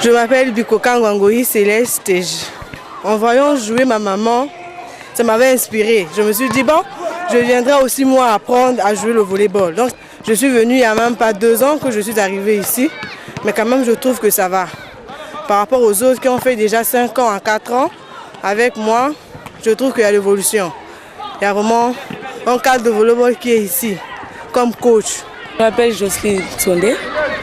Je m'appelle Bikoka Ngwangoyi Céleste. En voyant jouer ma maman, ça m'avait inspiré. Je me suis dit, bon, je viendrai aussi moi apprendre à jouer le volleyball. Donc, je suis venue il n'y a même pas 2 ans que je suis arrivée ici. Mais quand même, je trouve que ça va. Par rapport aux autres qui ont fait déjà 5 ans à 4 ans, avec moi, je trouve qu'il y a l'évolution. Il y a vraiment un cadre de volleyball qui est ici, comme coach. Je m'appelle Jocelyne Sondé.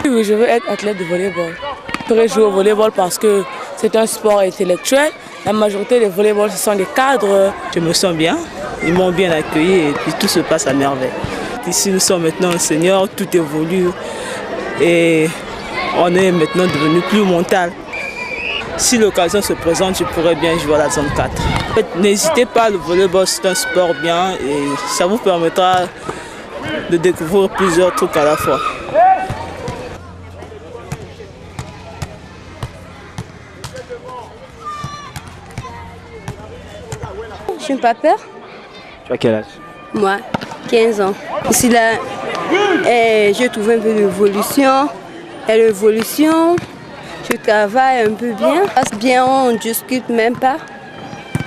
Oui, je veux être athlète de volleyball. Je pourrais jouer au volleyball parce que c'est un sport intellectuel. La majorité des volleyballs, ce sont des cadres. Je me sens bien, ils m'ont bien accueilli et puis tout se passe à merveille. Ici, nous sommes maintenant seniors, tout évolue et on est maintenant devenu plus mental. Si l'occasion se présente, je pourrais bien jouer à la zone 4. N'hésitez pas, le volleyball c'est un sport bien et ça vous permettra de découvrir plusieurs trucs à la fois. Je n'ai pas peur. Tu as quel âge? Moi, 15 ans. Ici, là, j'ai trouvé un peu d'évolution. Et l'évolution, je travaille un peu bien. Ça passe bien, on ne discute même pas.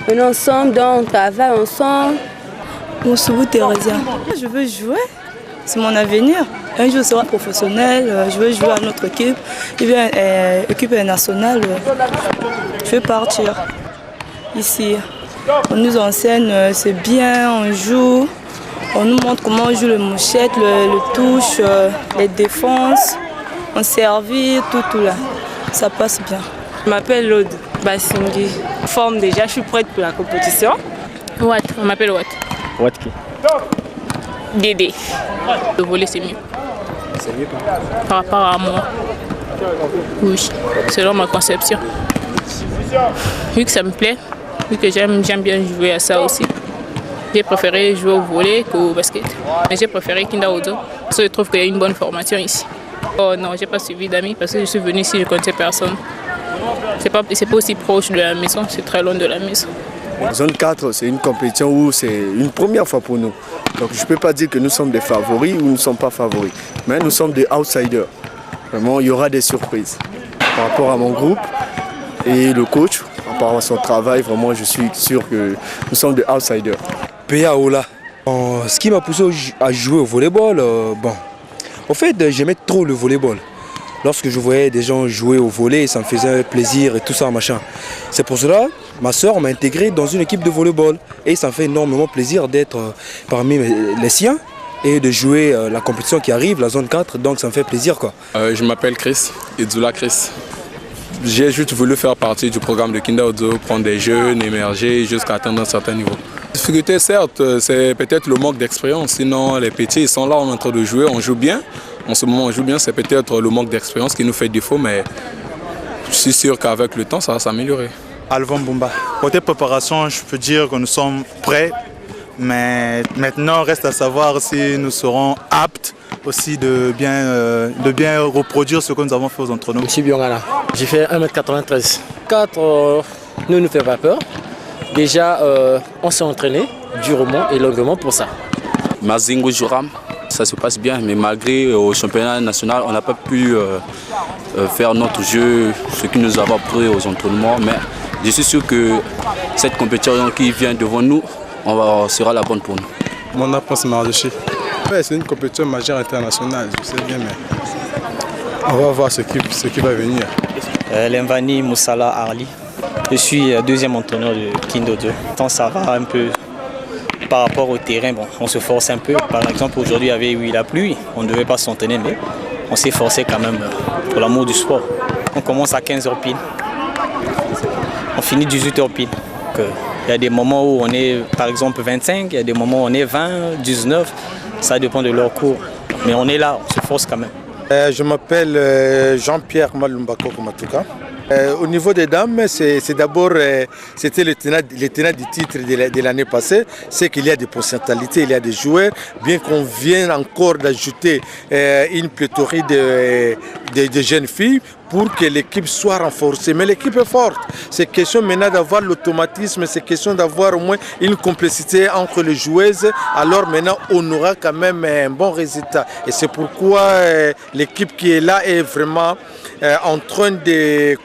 On est ensemble, donc on travaille ensemble. Bonsoir Thérèse. Je veux jouer, c'est mon avenir. Un jour je serai professionnel, je veux jouer à notre équipe. Et bien, équipe nationale, je veux partir ici. On nous enseigne, c'est bien, on joue. On nous montre comment on joue le mouchette, le touche, les défenses, on servit, tout là. Ça passe bien. Je m'appelle Lode Bassingi. Forme déjà, je suis prête pour la compétition. Watt, on m'appelle Watt. Watt qui? Dédé. Le volley c'est mieux. C'est mieux par rapport à moi. Oui, selon ma conception. Vu que ça me plaît, vu que j'aime bien jouer à ça aussi. J'ai préféré jouer au volley qu'au basket. Mais j'ai préféré Kinda Ozo parce que je trouve qu'il y a une bonne formation ici. Oh non, j'ai pas suivi d'amis parce que je suis venue ici, je ne connaissais personne. C'est pas aussi proche de la maison, c'est très loin de la maison. La zone 4, c'est une compétition où c'est une première fois pour nous. Donc je ne peux pas dire que nous sommes des favoris ou nous ne sommes pas favoris. Mais nous sommes des outsiders. Vraiment, il y aura des surprises. Par rapport à mon groupe et le coach, par rapport à son travail, vraiment je suis sûr que nous sommes des outsiders. Péa Ola. Ce qui m'a poussé à jouer au volleyball, en fait j'aimais trop le volleyball. Lorsque je voyais des gens jouer au volley, ça me faisait plaisir et tout ça, machin. C'est pour cela ma soeur m'a intégré dans une équipe de volleyball. Et ça me fait énormément plaisir d'être parmi les siens et de jouer la compétition qui arrive, la zone 4. Donc ça me fait plaisir, quoi. Je m'appelle Chris, Idzula Chris. J'ai juste voulu faire partie du programme de Kinda Ozo, prendre des jeunes, émerger jusqu'à atteindre un certain niveau. La difficulté, certes, c'est peut-être le manque d'expérience. Sinon, les petits, ils sont là, on est en train de jouer, on joue bien. En ce moment, on joue bien, c'est peut-être le manque d'expérience qui nous fait défaut, mais je suis sûr qu'avec le temps, ça va s'améliorer. Alvan Bumba. Côté préparation, je peux dire que nous sommes prêts, mais maintenant, reste à savoir si nous serons aptes aussi de bien reproduire ce que nous avons fait aux entraînements. J'ai fait 1m93. 4 ne nous fait pas peur. Déjà, on s'est entraîné durement et longuement pour ça. Mazingo Juram. Ça se passe bien, mais malgré au championnat national, on n'a pas pu faire notre jeu, ce qui nous a appris aux entraînements. Mais je suis sûr que cette compétition qui vient devant nous, sera la bonne pour nous. Mon approche Mardoché. C'est une compétition majeure internationale, je sais bien, mais on va voir ce qui va venir. Lemvani Moussala Arli. Je suis deuxième entraîneur de Kinda Ozo. Tant ça va un peu. Par rapport au terrain, on se force un peu. Par exemple, aujourd'hui, il y avait la pluie, on ne devait pas s'entraîner, mais on s'est forcé quand même pour l'amour du sport. On commence à 15h pile, on finit 18h pile. Il y a des moments où on est, par exemple, 25, il y a des moments où on est 20, 19, ça dépend de leur cours. Mais on est là, on se force quand même. Je m'appelle Jean-Pierre Malumbako Komatuka. Au niveau des dames, c'est d'abord, c'était le tenant du titre de l'année passée, c'est qu'il y a des potentialités, il y a des joueurs, bien qu'on vienne encore d'ajouter une pléthorie de jeunes filles pour que l'équipe soit renforcée. Mais l'équipe est forte. C'est question maintenant d'avoir l'automatisme, c'est question d'avoir au moins une complicité entre les joueuses. Alors maintenant, on aura quand même un bon résultat. Et c'est pourquoi l'équipe qui est là est vraiment en train de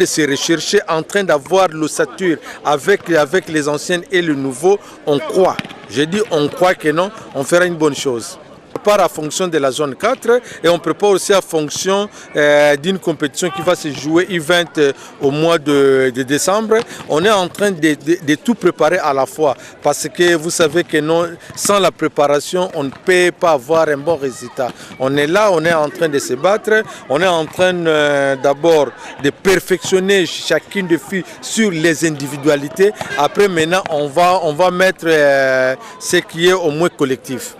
se rechercher, en train d'avoir l'ossature avec les anciennes et le nouveau, on croit. Je dis on croit que non, on fera une bonne chose. On prépare en fonction de la zone 4 et on prépare aussi en fonction d'une compétition qui va se jouer U20 au mois de décembre. On est en train de tout préparer à la fois parce que vous savez que non, sans la préparation, on ne peut pas avoir un bon résultat. On est là, on est en train de se battre, on est en train d'abord de perfectionner chacune des filles sur les individualités. Après maintenant, on va mettre ce qui est au moins collectif.